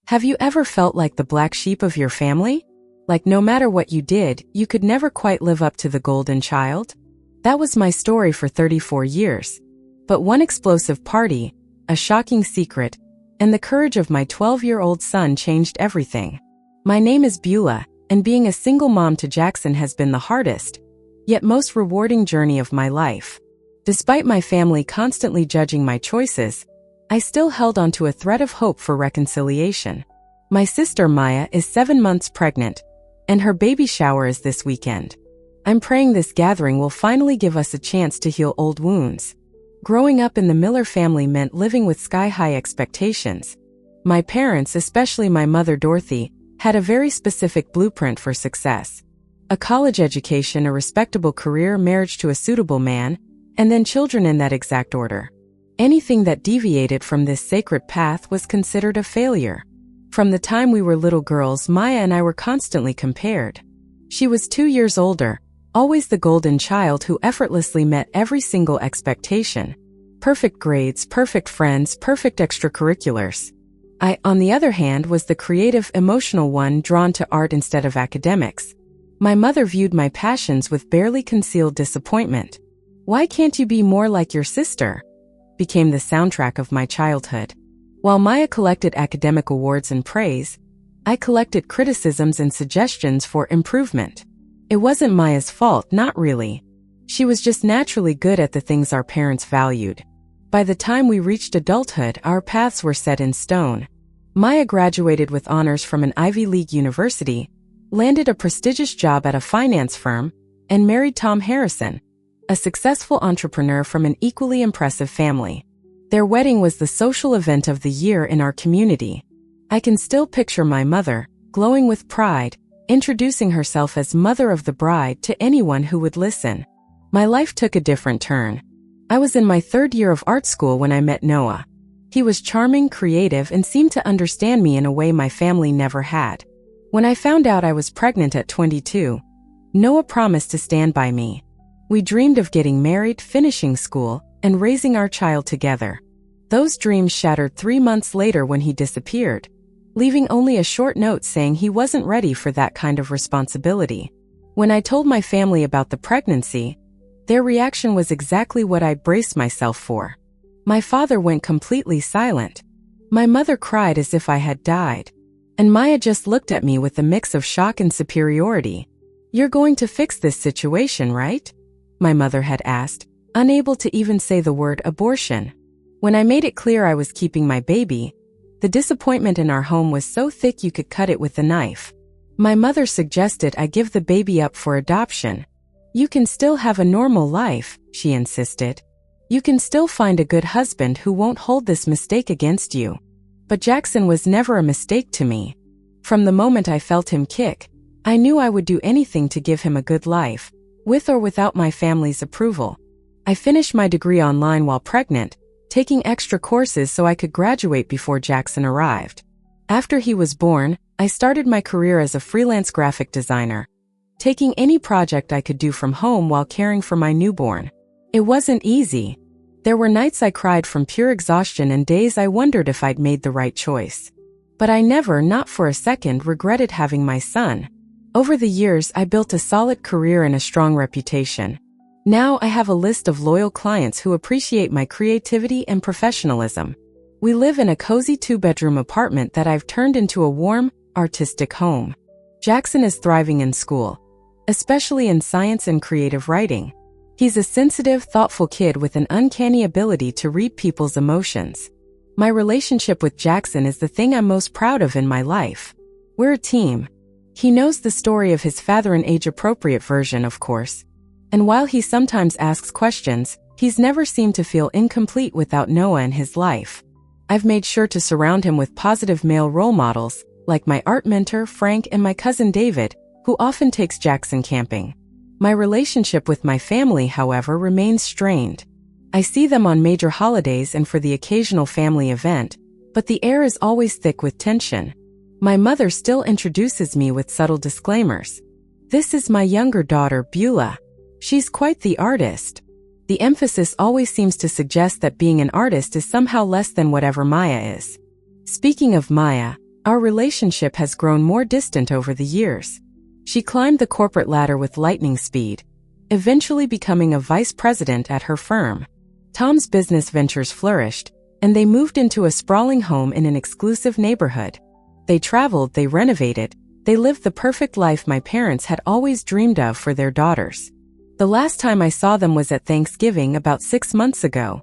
Have you ever felt like the black sheep of your family? Like no matter what you did, you could never quite live up to the golden child? That was my story for 34 years. But one explosive party, a shocking secret, and the courage of my 12-year-old son changed everything. My name is Beulah, and being a single mom to Jackson has been the hardest, yet most rewarding journey of my life. Despite my family constantly judging my choices, I still held on to a thread of hope for reconciliation. My sister Maya is 7 months pregnant, and her baby shower is this weekend. I'm praying this gathering will finally give us a chance to heal old wounds. Growing up in the Miller family meant living with sky-high expectations. My parents, especially my mother Dorothy, had a very specific blueprint for success. A college education, a respectable career, marriage to a suitable man, and then children in that exact order. Anything that deviated from this sacred path was considered a failure. From the time we were little girls, Maya and I were constantly compared. She was 2 years older, always the golden child who effortlessly met every single expectation. Perfect grades, perfect friends, perfect extracurriculars. I, on the other hand, was the creative, emotional one drawn to art instead of academics. My mother viewed my passions with barely concealed disappointment. "Why can't you be more like your sister?" became the soundtrack of my childhood. While Maya collected academic awards and praise, I collected criticisms and suggestions for improvement. It wasn't Maya's fault, not really. She was just naturally good at the things our parents valued. By the time we reached adulthood, our paths were set in stone. Maya graduated with honors from an Ivy League university, landed a prestigious job at a finance firm, and married Tom Harrison, a successful entrepreneur from an equally impressive family. Their wedding was the social event of the year in our community. I can still picture my mother, glowing with pride, introducing herself as mother of the bride to anyone who would listen. My life took a different turn. I was in my 3rd year of art school when I met Noah. He was charming, creative, and seemed to understand me in a way my family never had. When I found out I was pregnant at 22, Noah promised to stand by me. We dreamed of getting married, finishing school, and raising our child together. Those dreams shattered 3 months later when he disappeared, leaving only a short note saying he wasn't ready for that kind of responsibility. When I told my family about the pregnancy, their reaction was exactly what I braced myself for. My father went completely silent. My mother cried as if I had died. And Maya just looked at me with a mix of shock and superiority. "You're going to fix this situation, right?" my mother had asked, unable to even say the word abortion. When I made it clear I was keeping my baby, the disappointment in our home was so thick you could cut it with a knife. My mother suggested I give the baby up for adoption. "You can still have a normal life," she insisted. "You can still find a good husband who won't hold this mistake against you." But Jackson was never a mistake to me. From the moment I felt him kick, I knew I would do anything to give him a good life, with or without my family's approval. I finished my degree online while pregnant, taking extra courses so I could graduate before Jackson arrived. After he was born, I started my career as a freelance graphic designer, taking any project I could do from home while caring for my newborn. It wasn't easy. There were nights I cried from pure exhaustion and days I wondered if I'd made the right choice. But I never, not for a second, regretted having my son. Over the years, I built a solid career and a strong reputation. Now I have a list of loyal clients who appreciate my creativity and professionalism. We live in a cozy 2-bedroom apartment that I've turned into a warm, artistic home. Jackson is thriving in school, especially in science and creative writing. He's a sensitive, thoughtful kid with an uncanny ability to read people's emotions. My relationship with Jackson is the thing I'm most proud of in my life. We're a team. He knows the story of his father in age-appropriate version, of course. And while he sometimes asks questions, he's never seemed to feel incomplete without Noah in his life. I've made sure to surround him with positive male role models, like my art mentor, Frank, and my cousin David, who often takes Jackson camping. My relationship with my family, however, remains strained. I see them on major holidays and for the occasional family event, but the air is always thick with tension. My mother still introduces me with subtle disclaimers. "This is my younger daughter, Beulah. She's quite the artist." The emphasis always seems to suggest that being an artist is somehow less than whatever Maya is. Speaking of Maya, Our relationship has grown more distant over the years. She climbed the corporate ladder with lightning speed, eventually becoming a vice president at her firm. Tom's business ventures flourished, and they moved into a sprawling home in an exclusive neighborhood. They traveled, they renovated, they lived the perfect life my parents had always dreamed of for their daughters. The last time I saw them was at Thanksgiving about 6 months ago.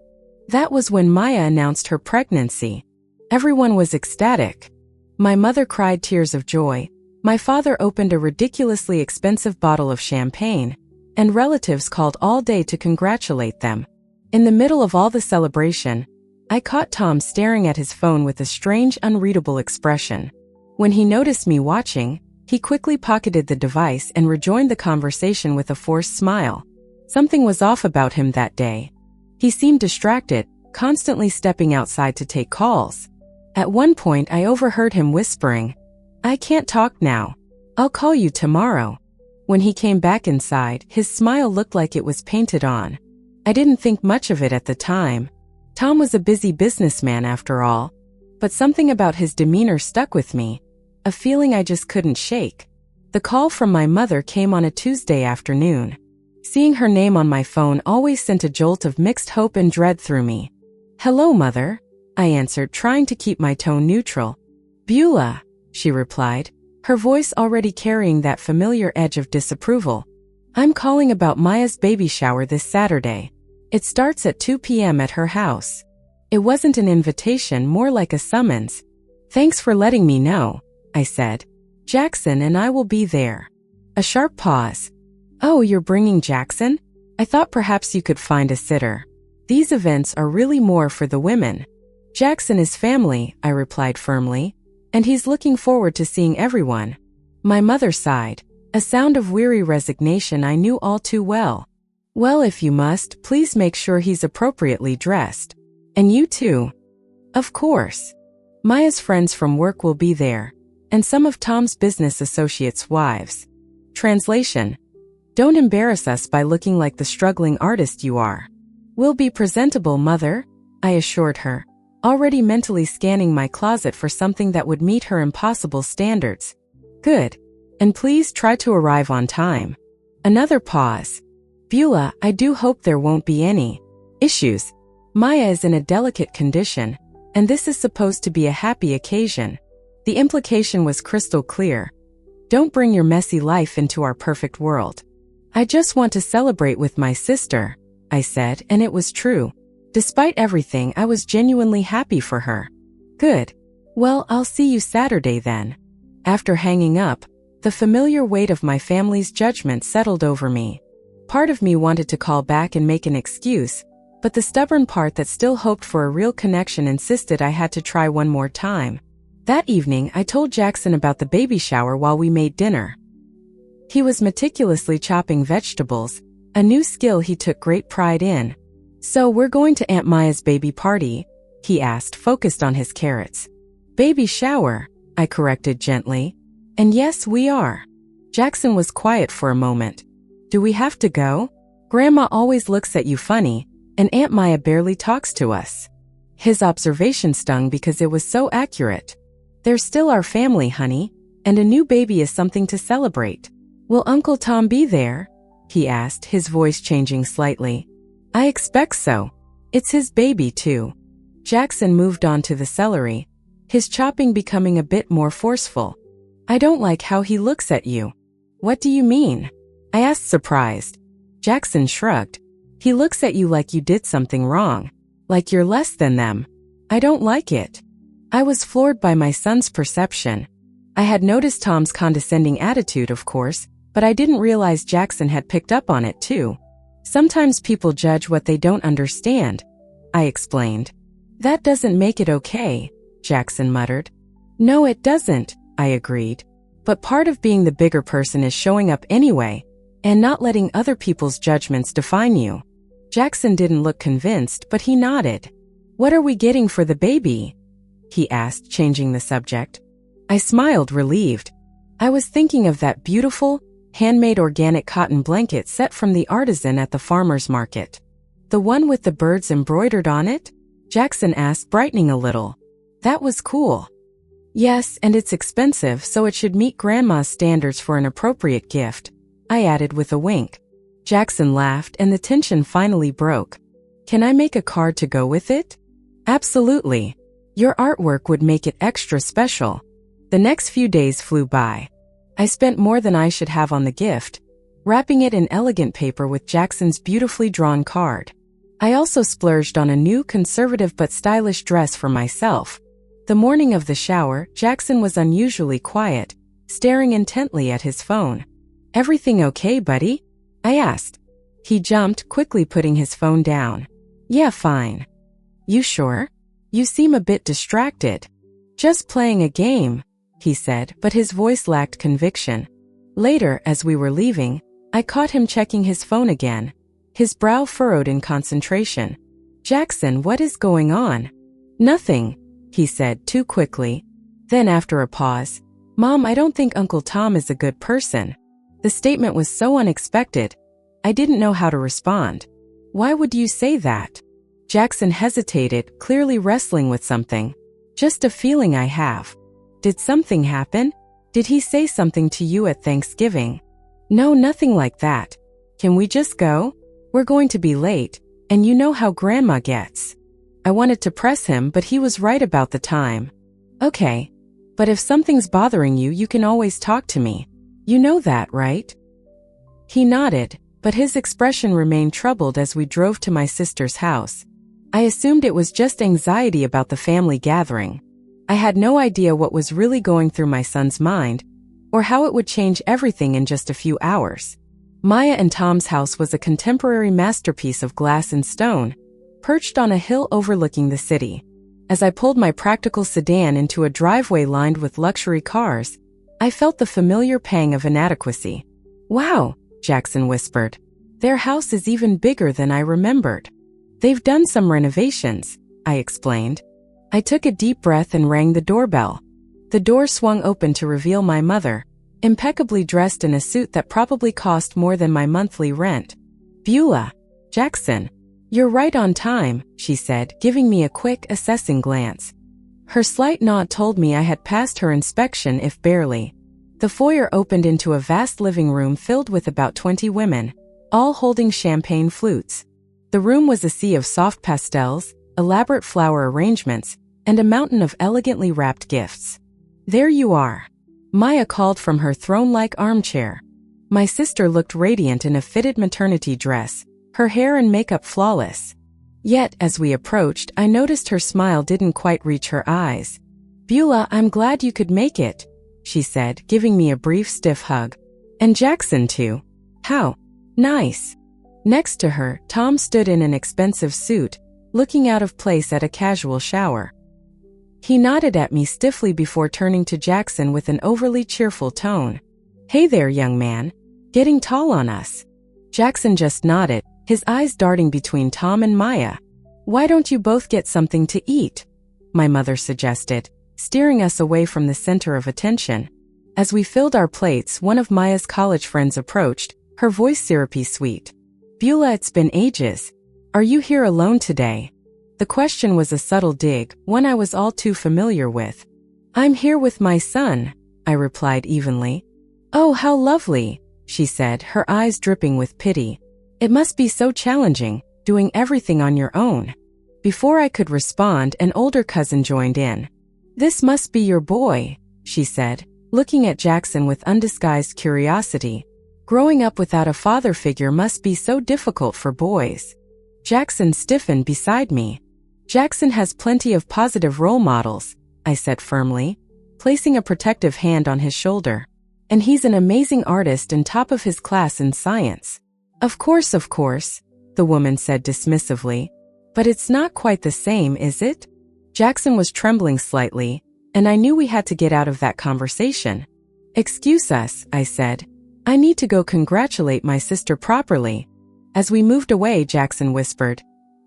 That was when Maya announced her pregnancy. Everyone was ecstatic. My mother cried tears of joy. My father opened a ridiculously expensive bottle of champagne, and relatives called all day to congratulate them. In the middle of all the celebration, I caught Tom staring at his phone with a strange, unreadable expression. When he noticed me watching, he quickly pocketed the device and rejoined the conversation with a forced smile. Something was off about him that day. He seemed distracted, constantly stepping outside to take calls. At one point I overheard him whispering, "I can't talk now. I'll call you tomorrow." When he came back inside, his smile looked like it was painted on. I didn't think much of it at the time. Tom was a busy businessman after all. But something about his demeanor stuck with me, a feeling I just couldn't shake. The call from my mother came on a Tuesday afternoon. Seeing her name on my phone always sent a jolt of mixed hope and dread through me. "Hello, Mother," I answered, trying to keep my tone neutral. "Beulah," she replied, her voice already carrying that familiar edge of disapproval. "I'm calling about Maya's baby shower this Saturday. It starts at 2 p.m. at her house." It wasn't an invitation, more like a summons. "Thanks for letting me know," I said. "Jackson and I will be there." A sharp pause. "Oh, you're bringing Jackson? I thought perhaps you could find a sitter. These events are really more for the women." "Jackson is family," I replied firmly, "and he's looking forward to seeing everyone." My mother sighed, a sound of weary resignation I knew all too well. "Well, if you must, please make sure he's appropriately dressed. And you too." "Of course. Maya's friends from work will be there, and some of Tom's business associates' wives." Translation: "Don't embarrass us by looking like the struggling artist you are." "We'll be presentable, Mother," I assured her, already mentally scanning my closet for something that would meet her impossible standards. "Good. And please try to arrive on time." Another pause. "Beulah, I do hope there won't be any issues. Maya is in a delicate condition, and this is supposed to be a happy occasion." The implication was crystal clear. Don't bring your messy life into our perfect world. "I just want to celebrate with my sister," I said, and it was true. Despite everything, I was genuinely happy for her. "Good. Well, I'll see you Saturday then." After hanging up, the familiar weight of my family's judgment settled over me. Part of me wanted to call back and make an excuse, but the stubborn part that still hoped for a real connection insisted I had to try one more time. That evening, I told Jackson about the baby shower while we made dinner. He was meticulously chopping vegetables, a new skill he took great pride in. "So we're going to Aunt Maya's baby party?" he asked, focused on his carrots. "Baby shower," I corrected gently. "And yes, we are." Jackson was quiet for a moment. "Do we have to go? Grandma always looks at you funny, and Aunt Maya barely talks to us." His observation stung because it was so accurate. "They're still our family, honey, and a new baby is something to celebrate." "Will Uncle Tom be there?" he asked, his voice changing slightly. "I expect so. It's his baby, too." Jackson moved on to the celery, his chopping becoming a bit more forceful. "I don't like how he looks at you." "What do you mean?" I asked, surprised. Jackson shrugged. "He looks at you like you did something wrong, like you're less than them." "I don't like it." I was floored by my son's perception. I had noticed Tom's condescending attitude, of course, but I didn't realize Jackson had picked up on it too. "Sometimes people judge what they don't understand," I explained. "That doesn't make it okay," Jackson muttered. "No, it doesn't," I agreed. "But part of being the bigger person is showing up anyway, and not letting other people's judgments define you." Jackson didn't look convinced, but he nodded. "What are we getting for the baby?" he asked, changing the subject. I smiled, relieved. I was thinking of that beautiful, handmade organic cotton blanket set from the artisan at the farmer's market. "The one with the birds embroidered on it?" Jackson asked, brightening a little. "That was cool." Yes, and it's expensive, so it should meet Grandma's standards for an appropriate gift, I added with a wink. Jackson laughed and the tension finally broke. Can I make a card to go with it? Absolutely. Your artwork would make it extra special. The next few days flew by. I spent more than I should have on the gift, wrapping it in elegant paper with Jackson's beautifully drawn card. I also splurged on a new conservative but stylish dress for myself. The morning of the shower, Jackson was unusually quiet, staring intently at his phone. Everything okay, buddy? I asked. He jumped, quickly putting his phone down. Yeah, fine. You sure? You seem a bit distracted. Just playing a game, he said, but his voice lacked conviction. Later, as we were leaving, I caught him checking his phone again, his brow furrowed in concentration. Jackson, what is going on? Nothing, he said too quickly. Then after a pause, Mom, I don't think Uncle Tom is a good person. The statement was so unexpected, I didn't know how to respond. Why would you say that? Jackson hesitated, clearly wrestling with something. Just a feeling I have. Did something happen? Did he say something to you at Thanksgiving? No, nothing like that. Can we just go? We're going to be late, and you know how Grandma gets. I wanted to press him, but he was right about the time. Okay, but if something's bothering you, you can always talk to me. You know that, right? He nodded, but his expression remained troubled as we drove to my sister's house. I assumed it was just anxiety about the family gathering. I had no idea what was really going through my son's mind, or how it would change everything in just a few hours. Maya and Tom's house was a contemporary masterpiece of glass and stone, perched on a hill overlooking the city. As I pulled my practical sedan into a driveway lined with luxury cars, I felt the familiar pang of inadequacy. Wow, Jackson whispered. Their house is even bigger than I remembered. They've done some renovations, I explained. I took a deep breath and rang the doorbell. The door swung open to reveal my mother, impeccably dressed in a suit that probably cost more than my monthly rent. Beulah, Jackson, you're right on time, she said, giving me a quick, assessing glance. Her slight nod told me I had passed her inspection, if barely. The foyer opened into a vast living room filled with about 20 women, all holding champagne flutes. The room was a sea of soft pastels, elaborate flower arrangements, and a mountain of elegantly wrapped gifts. There you are, Maya called from her throne-like armchair. My sister looked radiant in a fitted maternity dress, her hair and makeup flawless. Yet, as we approached, I noticed her smile didn't quite reach her eyes. Beulah, I'm glad you could make it, she said, giving me a brief, stiff hug. And Jackson too. How nice. Next to her, Tom stood in an expensive suit, looking out of place at a casual shower. He nodded at me stiffly before turning to Jackson with an overly cheerful tone. Hey there, young man. Getting tall on us. Jackson just nodded, his eyes darting between Tom and Maya. Why don't you both get something to eat? My mother suggested, steering us away from the center of attention. As we filled our plates, one of Maya's college friends approached, her voice syrupy sweet. Beulah, it's been ages. Are you here alone today? The question was a subtle dig, one I was all too familiar with. I'm here with my son, I replied evenly. Oh, how lovely, she said, her eyes dripping with pity. It must be so challenging, doing everything on your own. Before I could respond, an older cousin joined in. This must be your boy, she said, looking at Jackson with undisguised curiosity. Growing up without a father figure must be so difficult for boys. Jackson stiffened beside me. Jackson has plenty of positive role models, I said firmly, placing a protective hand on his shoulder. And he's an amazing artist and top of his class in science. Of course, the woman said dismissively. But it's not quite the same, is it? Jackson was trembling slightly, and I knew we had to get out of that conversation. Excuse us, I said. I need to go congratulate my sister properly. As we moved away, Jackson whispered,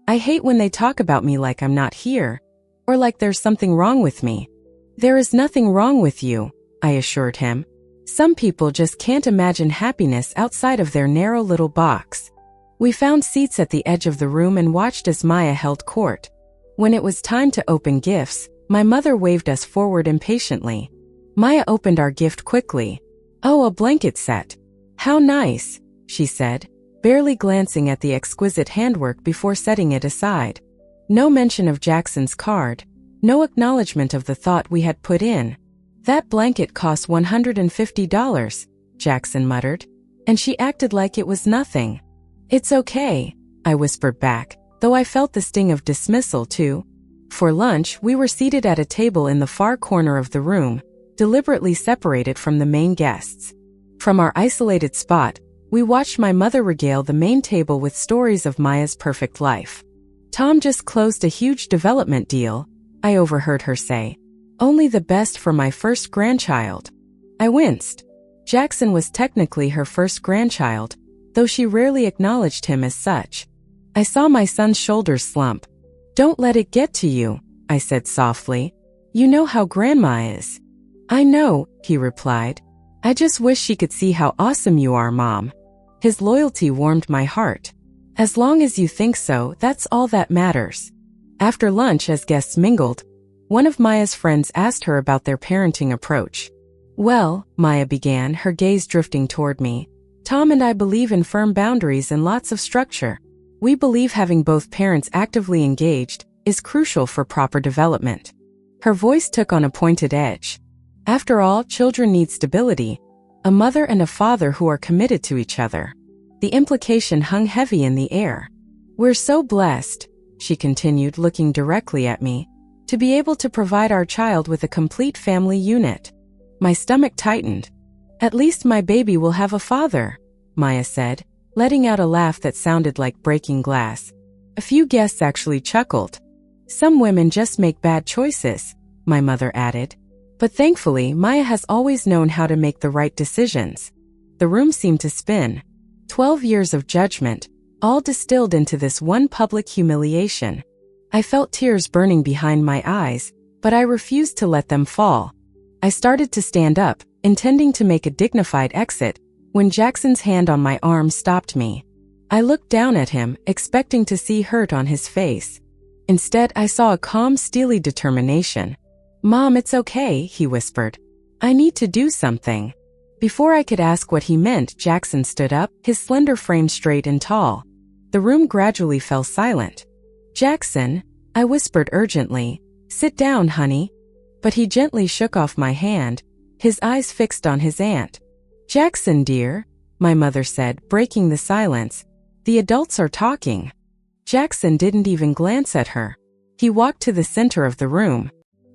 I hate when they talk about me like I'm not here, or like there's something wrong with me. There is nothing wrong with you, I assured him. Some people just can't imagine happiness outside of their narrow little box. We found seats at the edge of the room and watched as Maya held court. When it was time to open gifts, My mother waved us forward impatiently. Maya opened our gift quickly. "Oh, a blanket set. How nice," she said, barely glancing at the exquisite handwork before setting it aside. No mention of Jackson's card, no acknowledgement of the thought we had put in. "That blanket cost $150, Jackson muttered, and she acted like it was nothing. "It's okay," I whispered back, though I felt the sting of dismissal too. For lunch, we were seated at a table in the far corner of the room, deliberately separated from the main guests. From our isolated spot, we watched my mother regale the main table with stories of Maya's perfect life. "Tom just closed a huge development deal," I overheard her say. "Only the best for my first grandchild." I winced. Jackson was technically her first grandchild, though she rarely acknowledged him as such. I saw my son's shoulders slump. "Don't let it get to you," I said softly. "You know how Grandma is." "I know," he replied. "I just wish she could see how awesome you are, Mom." His loyalty warmed my heart. "As long as you think so, that's all that matters." After lunch, as guests mingled, one of Maya's friends asked her about their parenting approach. "Well," Maya began, her gaze drifting toward me, "Tom and I believe in firm boundaries and lots of structure. We believe having both parents actively engaged is crucial for proper development." Her voice took on a pointed edge. "After all, children need stability, a mother and a father who are committed to each other." The implication hung heavy in the air. "We're so blessed," she continued, looking directly at me, "to be able to provide our child with a complete family unit." My stomach tightened. "At least my baby will have a father," Maya said, letting out a laugh that sounded like breaking glass. A few guests actually chuckled. "Some women just make bad choices," my mother added. But thankfully, Maya has always known how to make the right decisions. The room seemed to spin. 12 years of judgment, all distilled into this one public humiliation. I felt tears burning behind my eyes, but I refused to let them fall. I started to stand up, intending to make a dignified exit, when Jackson's hand on my arm stopped me. I looked down at him, expecting to see hurt on his face. Instead, I saw a calm, steely determination. "Mom, it's okay," he whispered. "I need to do something." Before I could ask what he meant, Jackson stood up, his slender frame straight and tall. The room gradually fell silent. "Jackson," I whispered urgently, "sit down, honey." But he gently shook off my hand, his eyes fixed on his aunt. "Jackson, dear," my mother said, breaking the silence, "the adults are talking." Jackson didn't even glance at her. He walked to the center of the room.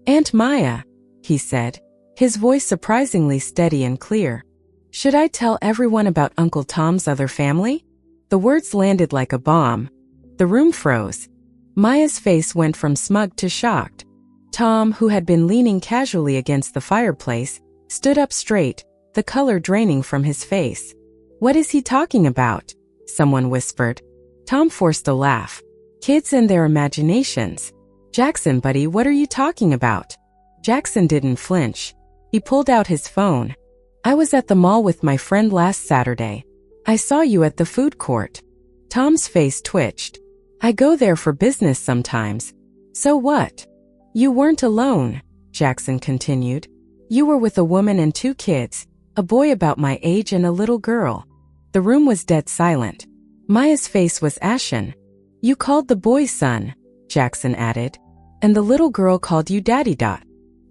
"Aunt Maya," he said, his voice surprisingly steady and clear. "Should I tell everyone about Uncle Tom's other family?" The words landed like a bomb. The room froze. Maya's face went from smug to shocked. Tom, who had been leaning casually against the fireplace, stood up straight, the color draining from his face. "What is he talking about?" someone whispered. Tom forced a laugh. "Kids and their imaginations." "Jackson, buddy, what are you talking about?" Jackson didn't flinch. He pulled out his phone. "I was at the mall with my friend last Saturday. I saw you at the food court." Tom's face twitched. "I go there for business sometimes." "So what?" "You weren't alone," Jackson continued. "You were with a woman and 2 kids, a boy about my age and a little girl." The room was dead silent. Maya's face was ashen. "You called the boy son," Jackson added, "and the little girl called you Daddy.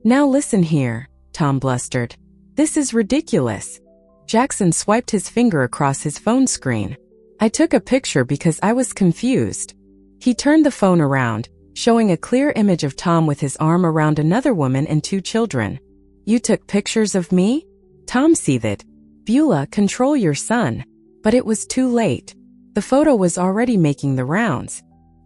Now listen here," Tom blustered. "This is ridiculous." Jackson swiped his finger across his phone screen. "I took a picture because I was confused." He turned the phone around, showing a clear image of Tom with his arm around another woman and 2 children. "You took pictures of me?" Tom seethed. "Beulah, control your son." But it was too late. The photo was already making the rounds.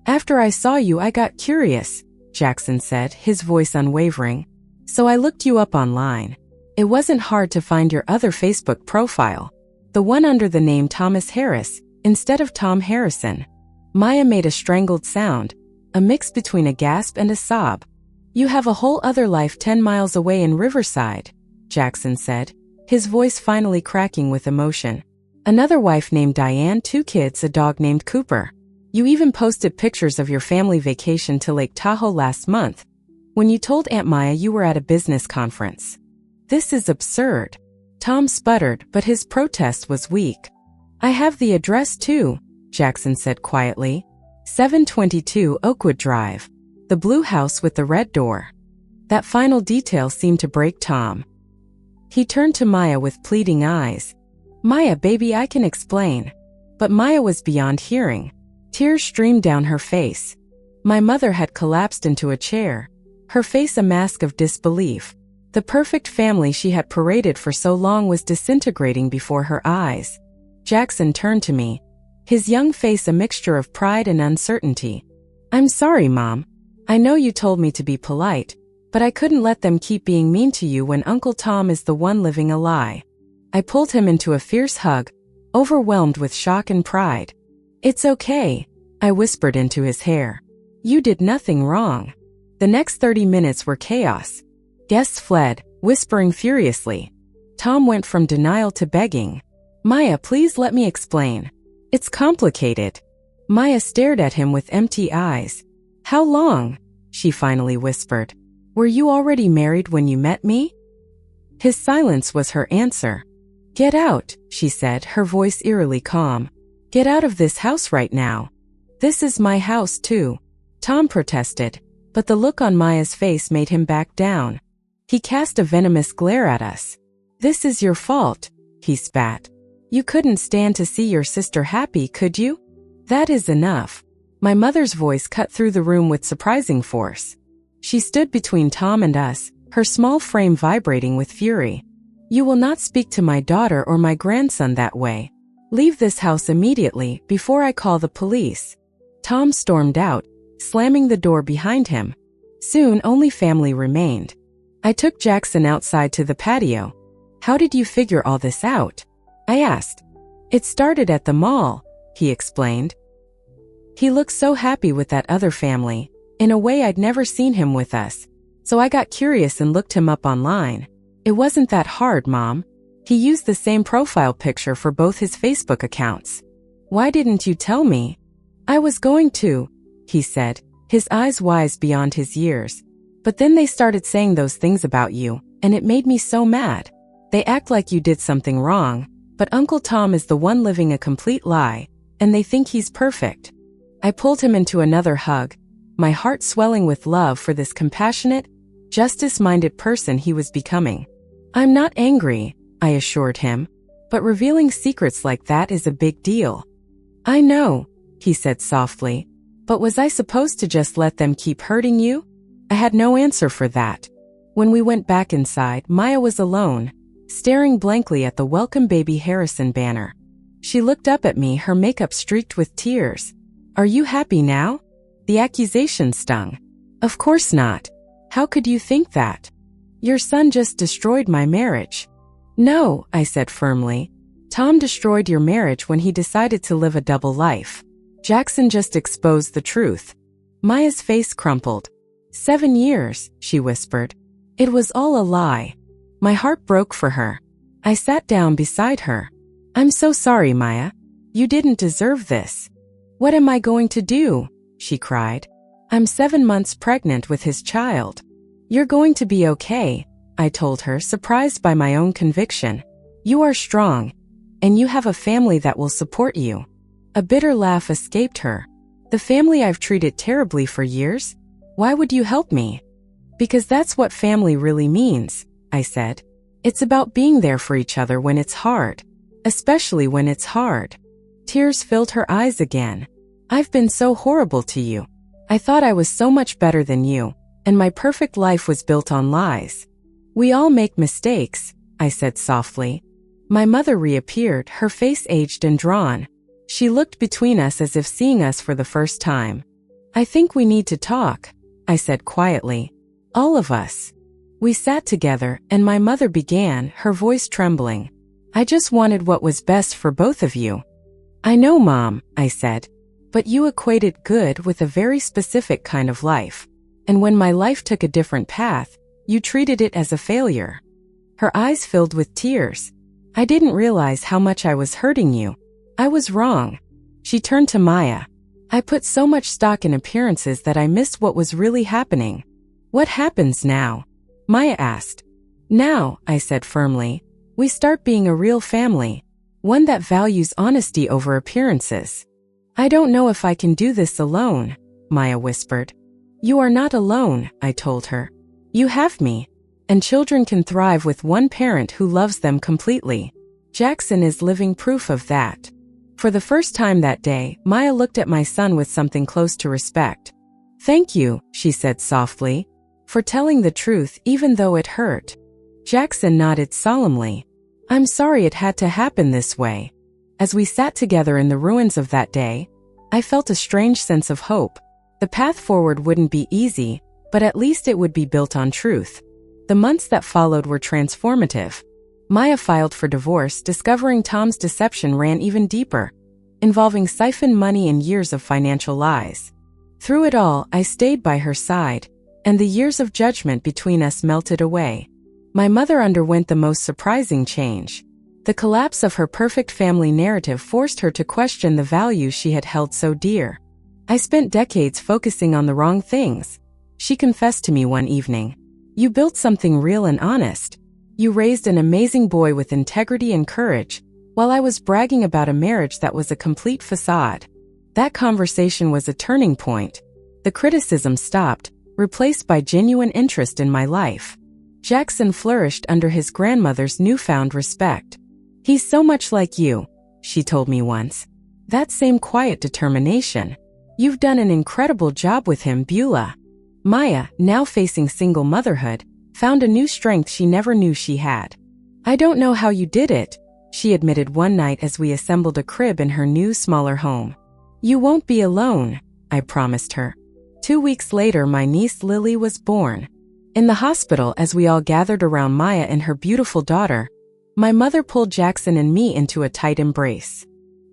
"After I saw you, I got curious," Jackson said, his voice unwavering. "So I looked you up online. It wasn't hard to find your other Facebook profile, the one under the name Thomas Harris, instead of Tom Harrison." Maya made a strangled sound, a mix between a gasp and a sob. "You have a whole other life 10 miles away in Riverside," Jackson said, his voice finally cracking with emotion. "Another wife named Diane, 2 kids, a dog named Cooper. You even posted pictures of your family vacation to Lake Tahoe last month. when you told Aunt Maya you were at a business conference. This is absurd. Tom sputtered, but his protest was weak. I have the address too, Jackson said quietly. 722 Oakwood Drive. The blue house with the red door. That final detail seemed to break Tom. He turned to Maya with pleading eyes. Maya, baby, I can explain. But Maya was beyond hearing. Tears streamed down her face. My mother had collapsed into a chair, her face a mask of disbelief. The perfect family she had paraded for so long was disintegrating before her eyes. Jackson turned to me, his young face a mixture of pride and uncertainty. I'm sorry, Mom. I know you told me to be polite, but I couldn't let them keep being mean to you when Uncle Tom is the one living a lie. I pulled him into a fierce hug, overwhelmed with shock and pride. It's okay, I whispered into his hair. You did nothing wrong. The next 30 minutes were chaos. Guests fled, whispering furiously. Tom went from denial to begging. Maya, please let me explain. It's complicated. Maya stared at him with empty eyes. How long? She finally whispered. Were you already married when you met me? His silence was her answer. Get out, she said, her voice eerily calm. Get out of this house right now. This is my house too. Tom protested, but the look on Maya's face made him back down. He cast a venomous glare at us. This is your fault, he spat. You couldn't stand to see your sister happy, could you? That is enough. My mother's voice cut through the room with surprising force. She stood between Tom and us, her small frame vibrating with fury. You will not speak to my daughter or my grandson that way. Leave this house immediately before I call the police. Tom stormed out, slamming the door behind him. Soon only family remained. I took Jackson outside to the patio. How did you figure all this out? I asked. It started at the mall, he explained. He looked so happy with that other family, in a way I'd never seen him with us. So I got curious and looked him up online. It wasn't that hard, Mom. He used the same profile picture for both his Facebook accounts. Why didn't you tell me? I was going to, he said, his eyes wise beyond his years. But then they started saying those things about you, and it made me so mad. They act like you did something wrong, but Uncle Tom is the one living a complete lie, and they think he's perfect. I pulled him into another hug, my heart swelling with love for this compassionate, justice-minded person he was becoming. I'm not angry, I assured him, but revealing secrets like that is a big deal. I know, he said softly, but was I supposed to just let them keep hurting you? I had no answer for that. When we went back inside, Maya was alone, staring blankly at the Welcome Baby Harrison banner. She looked up at me, her makeup streaked with tears. Are you happy now? The accusation stung. Of course not. How could you think that? Your son just destroyed my marriage. No, I said firmly. Tom destroyed your marriage when he decided to live a double life. Jackson just exposed the truth. Maya's face crumpled. 7 years, she whispered. It was all a lie. My heart broke for her. I sat down beside her. I'm so sorry, Maya. You didn't deserve this. What am I going to do? She cried. I'm 7 months pregnant with his child. You're going to be okay, I told her, surprised by my own conviction. You are strong, and you have a family that will support you. A bitter laugh escaped her. The family I've treated terribly for years? Why would you help me? Because that's what family really means, I said. It's about being there for each other when it's hard, especially when it's hard. Tears filled her eyes again. I've been so horrible to you. I thought I was so much better than you, and my perfect life was built on lies. We all make mistakes, I said softly. My mother reappeared, her face aged and drawn. She looked between us as if seeing us for the first time. I think we need to talk, I said quietly. All of us. We sat together, and my mother began, her voice trembling. I just wanted what was best for both of you. I know, Mom, I said. But you equated good with a very specific kind of life. And when my life took a different path, you treated it as a failure. Her eyes filled with tears. I didn't realize how much I was hurting you. I was wrong. She turned to Maya. I put so much stock in appearances that I missed what was really happening. What happens now? Maya asked. Now, I said firmly, we start being a real family, one that values honesty over appearances. I don't know if I can do this alone, Maya whispered. You are not alone, I told her. You have me. And children can thrive with one parent who loves them completely. Jackson is living proof of that. For the first time that day, Maya looked at my son with something close to respect. Thank you, she said softly, for telling the truth even though it hurt. Jackson nodded solemnly. I'm sorry it had to happen this way. As we sat together in the ruins of that day, I felt a strange sense of hope. The path forward wouldn't be easy, but at least it would be built on truth. The months that followed were transformative. Maya filed for divorce, discovering Tom's deception ran even deeper, involving siphoned money and years of financial lies. Through it all, I stayed by her side, and the years of judgment between us melted away. My mother underwent the most surprising change. The collapse of her perfect family narrative forced her to question the values she had held so dear. I spent decades focusing on the wrong things, she confessed to me one evening. You built something real and honest. You raised an amazing boy with integrity and courage, while I was bragging about a marriage that was a complete facade. That conversation was a turning point. The criticism stopped, replaced by genuine interest in my life. Jackson flourished under his grandmother's newfound respect. He's so much like you, she told me once. That same quiet determination. You've done an incredible job with him, Beulah. Maya, now facing single motherhood, found a new strength she never knew she had. I don't know how you did it, she admitted one night as we assembled a crib in her new, smaller home. You won't be alone, I promised her. 2 weeks later, my niece Lily was born. In the hospital, as we all gathered around Maya and her beautiful daughter, my mother pulled Jackson and me into a tight embrace.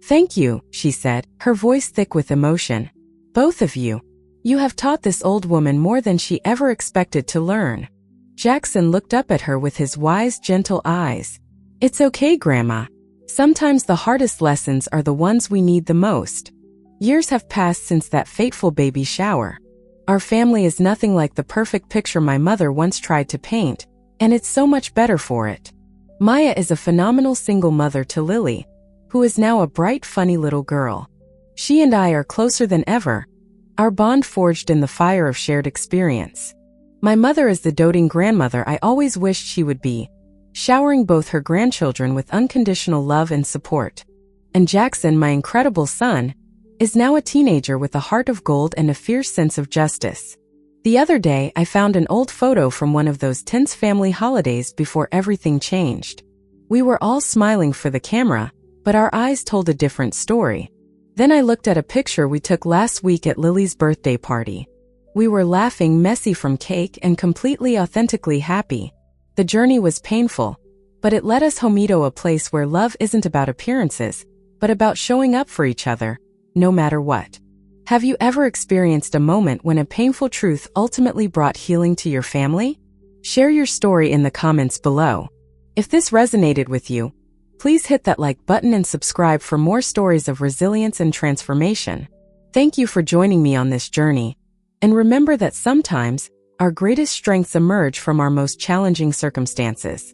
Thank you, she said, her voice thick with emotion. Both of you. You have taught this old woman more than she ever expected to learn. Jackson looked up at her with his wise, gentle eyes. It's okay, Grandma. Sometimes the hardest lessons are the ones we need the most. Years have passed since that fateful baby shower. Our family is nothing like the perfect picture my mother once tried to paint, and it's so much better for it. Maya is a phenomenal single mother to Lily, who is now a bright, funny little girl. She and I are closer than ever, our bond forged in the fire of shared experience. My mother is the doting grandmother I always wished she would be, showering both her grandchildren with unconditional love and support. And Jackson, my incredible son, is now a teenager with a heart of gold and a fierce sense of justice. The other day, I found an old photo from one of those tense family holidays before everything changed. We were all smiling for the camera, but our eyes told a different story. Then I looked at a picture we took last week at Lily's birthday party. We were laughing, messy from cake, and completely authentically happy. The journey was painful, but it led us home to a place where love isn't about appearances, but about showing up for each other, no matter what. Have you ever experienced a moment when a painful truth ultimately brought healing to your family? Share your story in the comments below. If this resonated with you, please hit that like button and subscribe for more stories of resilience and transformation. Thank you for joining me on this journey. And remember that sometimes, our greatest strengths emerge from our most challenging circumstances.